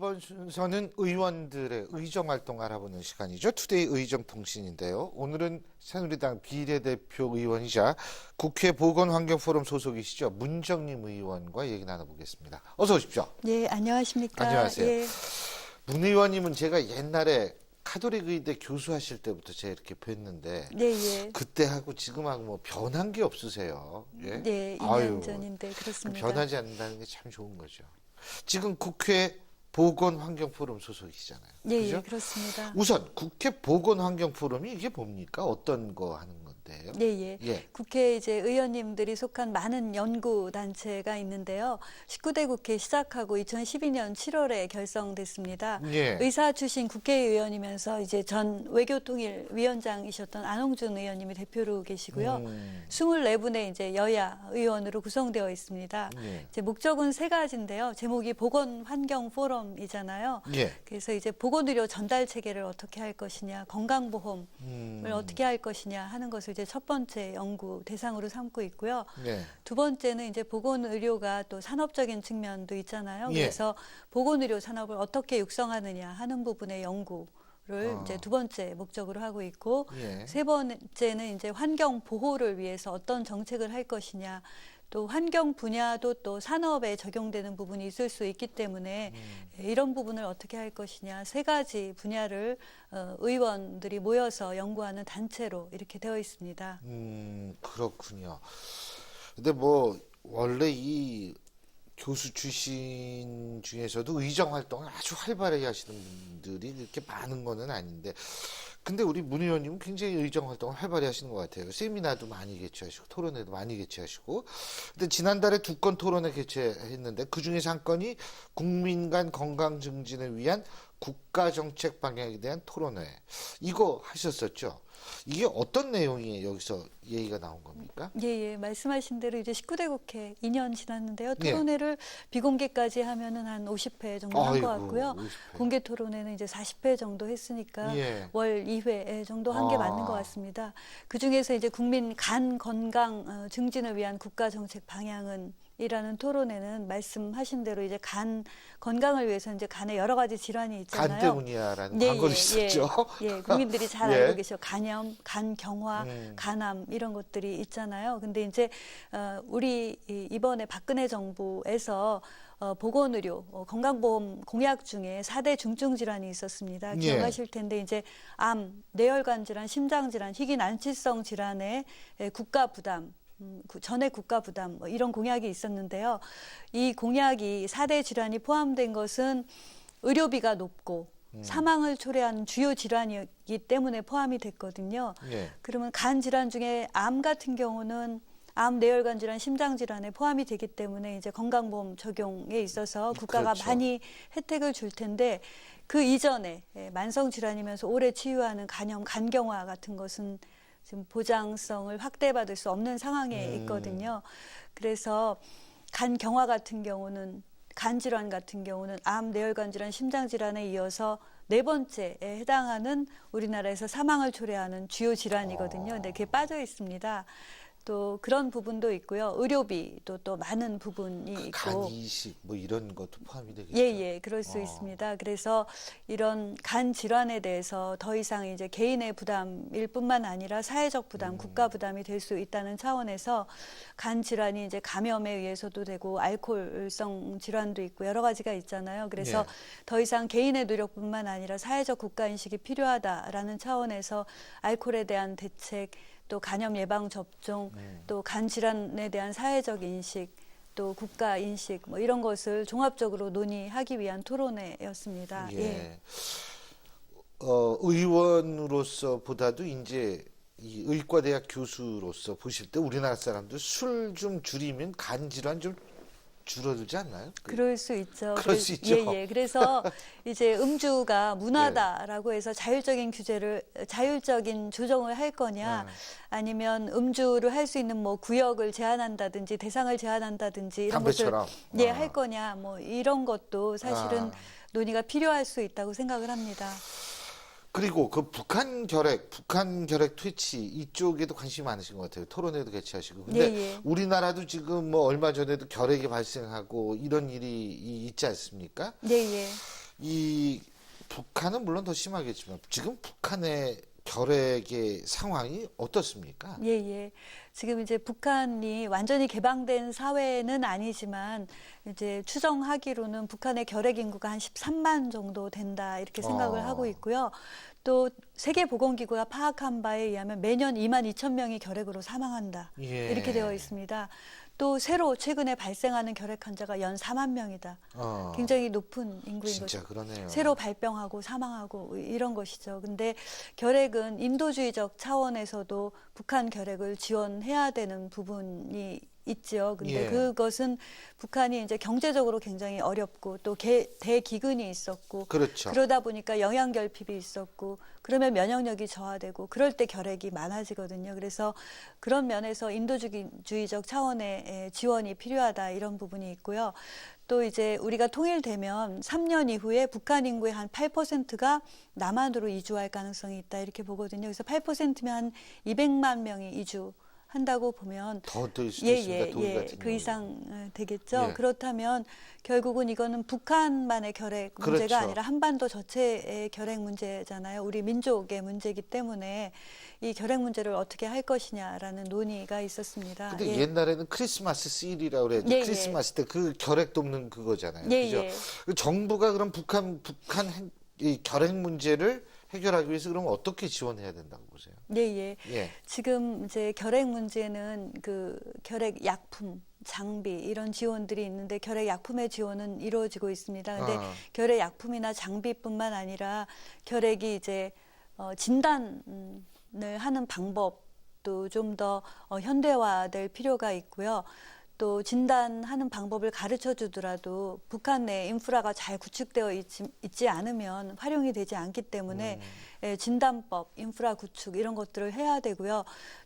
이번 순서는 의원들의 의정활동 알아보는 시간이죠. 투데이 의정통신인데요. 오늘은 새누리당 비례대표 의원이자 국회 보건환경포럼 소속이시죠. 문정림 의원과 얘기 나눠보겠습니다. 어서 오십시오. 네, 안녕하십니까. 안녕하세요. 예. 문 의원님은 제가 옛날에 카톨릭 의대 교수하실 때부터 제가 이렇게 뵀는데 네, 예. 그때하고 지금하고 뭐 변한 게 없으세요. 예? 네, 2년 아유, 전인데 그렇습니다. 변하지 않는다는 게 참 좋은 거죠. 지금 국회 보건환경포럼 소속이시잖아요. 네, 그죠? 예, 그렇습니다. 우선 국회 보건환경포럼이 이게 뭡니까? 어떤 거 하는 건데요? 네, 예. 예. 국회 이제 의원님들이 속한 많은 연구 단체가 있는데요. 19대 국회 시작하고 2012년 7월에 결성됐습니다. 예. 의사 출신 국회의원이면서 이제 전 외교통일위원장이셨던 안홍준 의원님이 대표로 계시고요. 24분의 이제 여야 의원으로 구성되어 있습니다. 예. 이제 목적은 세 가지인데요. 제목이 보건환경포럼이잖아요. 예. 그래서 이제 보건의료 전달 체계를 어떻게 할 것이냐, 건강보험을 어떻게 할 것이냐 하는 것을 이제 첫 번째 연구 대상으로 삼고 있고요. 예. 두 번째는 이제 보건의료가 또 산업적인 측면도 있잖아요. 예. 그래서 보건의료 산업을 어떻게 육성하느냐 하는 부분의 연구를 이제 두 번째 목적으로 하고 있고, 예. 세 번째는 이제 환경 보호를 위해서 어떤 정책을 할 것이냐. 또 환경 분야도 또 산업에 적용되는 부분이 있을 수 있기 때문에 이런 부분을 어떻게 할 것이냐 세 가지 분야를 의원들이 모여서 연구하는 단체로 이렇게 되어 있습니다. 그렇군요. 근데 뭐 원래 이 교수 출신 중에서도 의정 활동을 아주 활발하게 하시는 분들이 그렇게 많은 거는 아닌데, 근데 우리 문 의원님은 굉장히 의정 활동을 활발히 하시는 것 같아요. 세미나도 많이 개최하시고 토론회도 많이 개최하시고. 근데 지난달에 2건 토론회 개최했는데 그 중에서 한 건이 국민 간 건강 증진을 위한 국가 정책 방향에 대한 토론회. 이거 하셨었죠? 이게 어떤 내용이 여기서 얘기가 나온 겁니까? 예, 예. 말씀하신 대로 이제 19대 국회 2년 지났는데요. 예. 토론회를 비공개까지 하면은 한 50회 정도 한 것 아이고, 같고요. 50회. 공개 토론회는 이제 40회 정도 했으니까 예. 월 2회 정도 한 게 맞는 것 같습니다. 그 중에서 이제 국민 간 건강 증진을 위한 국가 정책 방향은 이라는 토론회는 말씀하신 대로 이제 간 건강을 위해서 이제 간에 여러 가지 질환이 있잖아요. 간 때문이야라는 광고도 있었죠. 예, 국민들이 잘 예. 알고 계셔. 간염, 간경화, 간암 이런 것들이 있잖아요. 근데 이제 우리 이번에 박근혜 정부에서 보건의료, 건강보험 공약 중에 4대 중증 질환이 있었습니다. 예. 기억하실 텐데 이제 암, 뇌혈관 질환, 심장 질환, 희귀 난치성 질환의 국가 부담. 전액 국가 부담 이런 공약이 있었는데요. 이 공약이 4대 질환이 포함된 것은 의료비가 높고 사망을 초래하는 주요 질환이기 때문에 포함이 됐거든요. 예. 그러면 간 질환 중에 암 같은 경우는 암, 뇌혈관 질환, 심장 질환에 포함이 되기 때문에 이제 건강보험 적용에 있어서 국가가 그렇죠. 많이 혜택을 줄 텐데 그 이전에 만성 질환이면서 오래 치유하는 간염, 간경화 같은 것은 지금 보장성을 확대받을 수 없는 상황에 있거든요. 그래서 간경화 같은 경우는 간 질환 같은 경우는 암, 뇌혈관 질환, 심장 질환에 이어서 네 번째에 해당하는 우리나라에서 사망을 초래하는 주요 질환이거든요. 근데 그게 빠져 있습니다. 또 그런 부분도 있고요. 의료비도 또 많은 부분이 있고. 간 이식 뭐 이런 것도 포함이 되겠죠. 예, 그럴 수 있습니다. 그래서 이런 간 질환에 대해서 더 이상 이제 개인의 부담일 뿐만 아니라 사회적 부담, 국가 부담이 될 수 있다는 차원에서 간 질환이 이제 감염에 의해서도 되고 알코올성 질환도 있고 여러 가지가 있잖아요. 그래서 예. 더 이상 개인의 노력뿐만 아니라 사회적 국가 인식이 필요하다라는 차원에서 알코올에 대한 대책, 또 간염 예방 접종, 또 간 질환에 대한 사회적 인식, 또 국가 인식 뭐 이런 것을 종합적으로 논의하기 위한 토론회였습니다. 예. 의원으로서보다도 이제 이 의과대학 교수로서 보실 때 우리나라 사람들 술 좀 줄이면 간 질환 좀 줄어들지 않나요? 그럴 수 있죠. 그럴 수 있죠. 예. 그래서 이제 음주가 문화다라고 해서 자율적인 조정을 할 거냐, 아니면 음주를 할 수 있는 뭐 구역을 제한한다든지 대상을 제한한다든지 이런 담배처럼. 것을 할 거냐, 뭐 이런 것도 사실은 논의가 필요할 수 있다고 생각을 합니다. 그리고 그 북한 결핵 퇴치 이쪽에도 관심이 많으신 것 같아요. 토론회도 개최하시고. 근데 우리나라도 지금 뭐 얼마 전에도 결핵이 발생하고 이런 일이 있지 않습니까? 네. 이 북한은 물론 더 심하겠지만 지금 북한의 결핵의 상황이 어떻습니까? 예, 예. 지금 이제 북한이 완전히 개방된 사회는 아니지만 이제 추정하기로는 북한의 결핵 인구가 한 13만 정도 된다 이렇게 생각을 하고 있고요. 또 세계보건기구가 파악한 바에 의하면 매년 2만 2천 명이 결핵으로 사망한다. 예. 이렇게 되어 있습니다. 또 새로 최근에 발생하는 결핵 환자가 연 4만 명이다. 굉장히 높은 인구인 진짜 거죠. 그러네요. 새로 발병하고 사망하고 이런 것이죠. 근데 결핵은 인도주의적 차원에서도 북한 결핵을 지원해야 되는 부분이 있죠. 근데 예. 그것은 북한이 이제 경제적으로 굉장히 어렵고 또 대기근이 있었고 그렇죠. 그러다 보니까 영양 결핍이 있었고 그러면 면역력이 저하되고 그럴 때 결핵이 많아지거든요. 그래서 그런 면에서 인도주의적 차원의 지원이 필요하다 이런 부분이 있고요. 또 이제 우리가 통일되면 3년 이후에 북한 인구의 한 8%가 남한으로 이주할 가능성이 있다 이렇게 보거든요. 그래서 8%면 한 200만 명이 이주한다고 보면 더 될 수도 있습니다. 독일 같은 그 경우는. 이상 되겠죠. 예. 그렇다면 결국은 이거는 북한만의 결핵 문제가 그렇죠. 아니라 한반도 전체의 결핵 문제잖아요. 우리 민족의 문제이기 때문에 이 결핵 문제를 어떻게 할 것이냐라는 논의가 있었습니다. 근데 예. 옛날에는 크리스마스 시일이라고 그래야죠. 예, 예. 크리스마스 때 그 결핵 돕는 그거잖아요. 예, 그죠? 예. 그 정부가 그럼 이 결핵 문제를 해결하기 위해서 그럼 어떻게 지원해야 된다고 보세요? 예, 예. 예. 지금 이제 결핵 문제는 그 결핵 약품, 장비 이런 지원들이 있는데 결핵 약품의 지원은 이루어지고 있습니다. 근데 결핵 약품이나 장비뿐만 아니라 결핵이 이제 진단을 하는 방법도 좀 더 현대화될 필요가 있고요. 또 진단하는 방법을 가르쳐 주더라도 북한 내 인프라가 잘 구축되어 있지 않으면 활용이 되지 않기 때문에 진단법, 인프라 구축 이런 것들을 해야 되고요.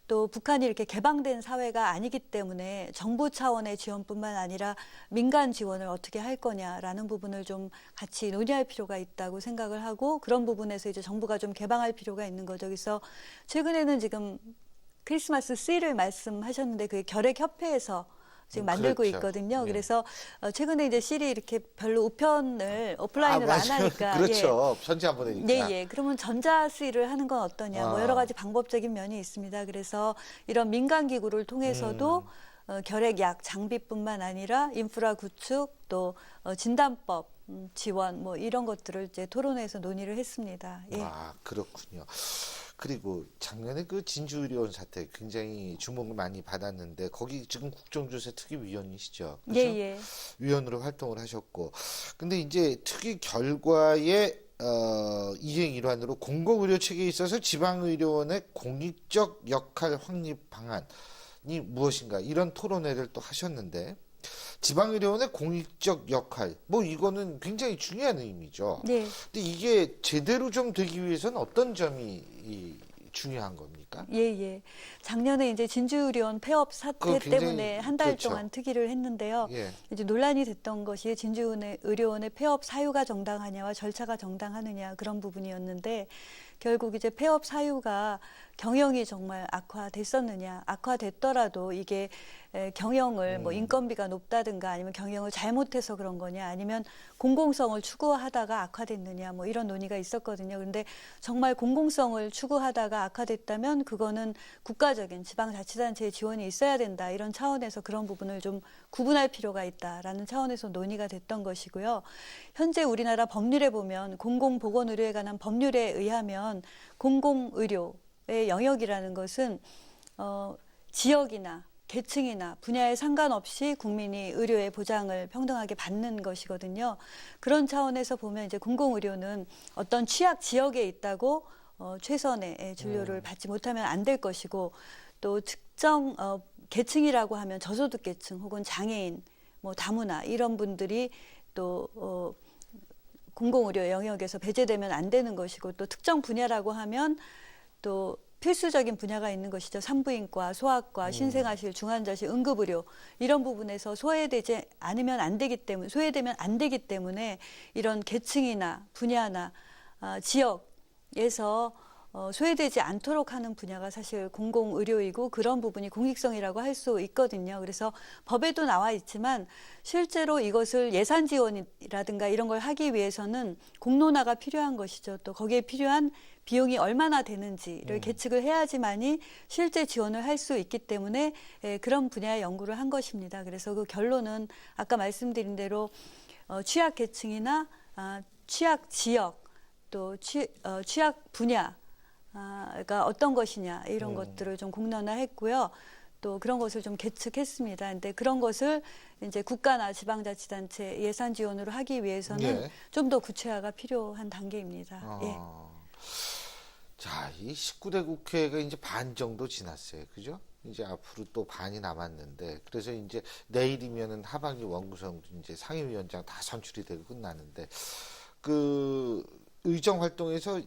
또 북한이 이렇게 개방된 사회가 아니기 때문에 정부 차원의 지원뿐만 아니라 민간 지원을 어떻게 할 거냐라는 부분을 좀 같이 논의할 필요가 있다고 생각을 하고 그런 부분에서 이제 정부가 좀 개방할 필요가 있는 거죠. 그래서 최근에는 지금 크리스마스 씨를 말씀하셨는데 그 결핵협회에서 지금 만들고 그렇죠. 있거든요. 예. 그래서 최근에 이제 실이 이렇게 별로 우편을 오프라인으로 안 맞아요. 하니까 그렇죠. 편지 안 보내니까. 예, 예. 그러면 전자수의를 하는 건 어떠냐. 뭐 여러 아. 가지 방법적인 면이 있습니다. 그래서 이런 민간 기구를 통해서도 결핵약 장비뿐만 아니라 인프라 구축 또 진단법 지원 뭐 이런 것들을 이제 토론회에서 논의를 했습니다. 예. 아, 그렇군요. 그리고 작년에 그 진주의료원 사태 굉장히 주목을 많이 받았는데 거기 지금 국정조사 특위위원이시죠. 예, 그렇죠? 예. 위원으로 활동을 하셨고. 근데 이제 특위 결과에 이행 일환으로 공공의료 체계에 있어서 지방의료원의 공익적 역할 확립 방안이 무엇인가 이런 토론회를 또 하셨는데 지방의료원의 공익적 역할 뭐 이거는 굉장히 중요한 의미죠. 네. 근데 이게 제대로 좀 되기 위해서는 어떤 점이 중요한 겁니까? 예, 예. 작년에 이제 진주의료원 폐업 사태 그거 굉장히- 때문에 한 달 그렇죠. 동안 특위를 했는데요. 예. 이제 논란이 됐던 것이 진주의료원의 폐업 사유가 정당하냐와 절차가 정당하느냐 그런 부분이었는데 결국 이제 폐업 사유가 경영이 정말 악화됐었느냐 악화됐더라도 이게 경영을 뭐 인건비가 높다든가 아니면 경영을 잘못해서 그런 거냐 아니면 공공성을 추구하다가 악화됐느냐 뭐 이런 논의가 있었거든요. 그런데 정말 공공성을 추구하다가 악화됐다면 그거는 국가적인 지방자치단체의 지원이 있어야 된다 이런 차원에서 그런 부분을 좀 구분할 필요가 있다라는 차원에서 논의가 됐던 것이고요. 현재 우리나라 법률에 보면 공공보건의료에 관한 법률에 의하면 공공의료의 영역이라는 것은 지역이나 계층이나 분야에 상관없이 국민이 의료의 보장을 평등하게 받는 것이거든요. 그런 차원에서 보면 이제 공공의료는 어떤 취약 지역에 있다고 최선의 진료를 받지 못하면 안 될 것이고 또 특정 계층이라고 하면 저소득 계층 혹은 장애인, 뭐 다문화 이런 분들이 또 공공의료 영역에서 배제되면 안 되는 것이고 또 특정 분야라고 하면 또 필수적인 분야가 있는 것이죠. 산부인과, 소아과, 신생아실, 중환자실, 응급의료 이런 부분에서 소외되면 안 되기 때문에 이런 계층이나 분야나 지역에서 소외되지 않도록 하는 분야가 사실 공공의료이고 그런 부분이 공익성이라고 할 수 있거든요. 그래서 법에도 나와 있지만 실제로 이것을 예산 지원이라든가 이런 걸 하기 위해서는 공론화가 필요한 것이죠. 또 거기에 필요한 비용이 얼마나 되는지를 계측을 해야지만이 실제 지원을 할 수 있기 때문에 그런 분야의 연구를 한 것입니다. 그래서 그 결론은 아까 말씀드린 대로 취약계층이나 취약 지역 또 취약 분야 가 어떤 것이냐 이런 것들을 좀 공론화했고요. 또 그런 것을 좀 계측했습니다. 근데 그런 것을 이제 국가나 지방자치단체 예산 지원으로 하기 위해서는 예. 좀 더 구체화가 필요한 단계입니다. 예. 자, 이 19대 국회가 이제 반 정도 지났어요. 그죠? 이제 앞으로 또 반이 남았는데, 그래서 이제 내일이면은 하반기 원구성 이제 상임위원장 다 선출이 되고 끝나는데, 그 의정 활동에서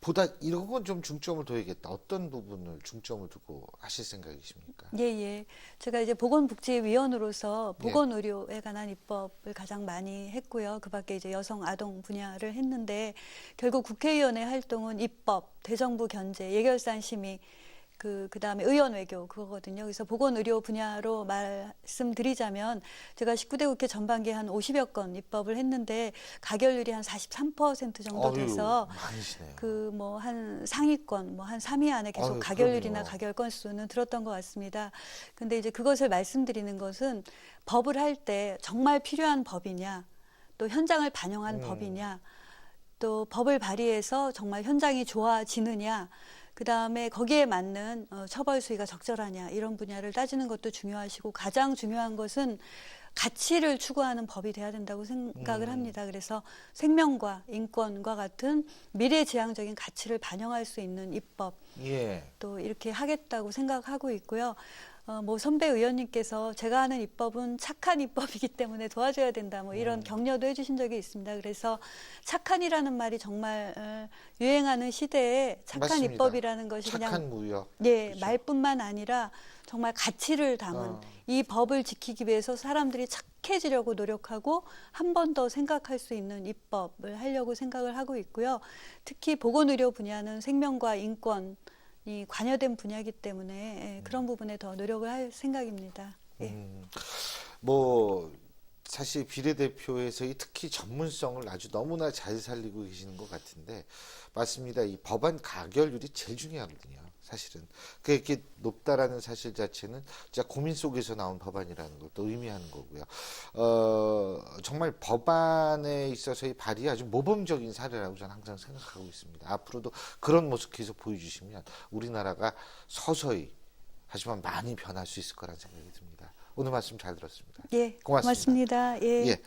보다 이런 건 좀 중점을 둬야겠다. 어떤 부분을 중점을 두고 하실 생각이십니까? 예, 예. 제가 이제 보건복지위원으로서 예. 보건의료에 관한 입법을 가장 많이 했고요. 그 밖에 이제 여성 아동 분야를 했는데 결국 국회의원의 활동은 입법, 대정부 견제, 예결산 심의, 그다음에 의원 외교 그거거든요. 그래서 보건의료 분야로 말씀드리자면 제가 19대 국회 전반기에 한 50여 건 입법을 했는데 가결률이 한 43% 정도 돼서 많으시네요. 그 뭐 한 상위권 뭐 한 3위 안에 계속 아유, 가결률이나 그럼요. 가결 건수는 들었던 것 같습니다. 근데 이제 그것을 말씀드리는 것은 법을 할 때 정말 필요한 법이냐, 또 현장을 반영한 법이냐, 또 법을 발의해서 정말 현장이 좋아지느냐, 그 다음에 거기에 맞는 처벌 수위가 적절하냐 이런 분야를 따지는 것도 중요하시고 가장 중요한 것은 가치를 추구하는 법이 돼야 된다고 생각을 합니다. 그래서 생명과 인권과 같은 미래지향적인 가치를 반영할 수 있는 입법 예. 또 이렇게 하겠다고 생각하고 있고요. 뭐 선배 의원님께서 제가 하는 입법은 착한 입법이기 때문에 도와줘야 된다 뭐 이런 격려도 해주신 적이 있습니다. 그래서 착한이라는 말이 정말 유행하는 시대에 착한 맞습니다. 입법이라는 것이 착한 그냥 무역. 예, 그죠? 말뿐만 아니라 정말 가치를 담은 이 법을 지키기 위해서 사람들이 착해지려고 노력하고 한 번 더 생각할 수 있는 입법을 하려고 생각을 하고 있고요. 특히 보건의료 분야는 생명과 인권이 관여된 분야이기 때문에 그런 부분에 더 노력을 할 생각입니다. 예. 뭐 사실 비례대표에서 특히 전문성을 아주 너무나 잘 살리고 계시는 것 같은데 맞습니다. 이 법안 가결률이 제일 중요하거든요. 사실은 그게 이렇게 높다라는 사실 자체는 진짜 고민 속에서 나온 법안이라는 것도 의미하는 거고요. 정말 법안에 있어서의 발의가 아주 모범적인 사례라고 저는 항상 생각하고 있습니다. 앞으로도 그런 모습 계속 보여주시면 우리나라가 서서히 하지만 많이 변할 수 있을 거라는 생각이 듭니다. 오늘 말씀 잘 들었습니다. 예, 고맙습니다. 고맙습니다. 예. 예.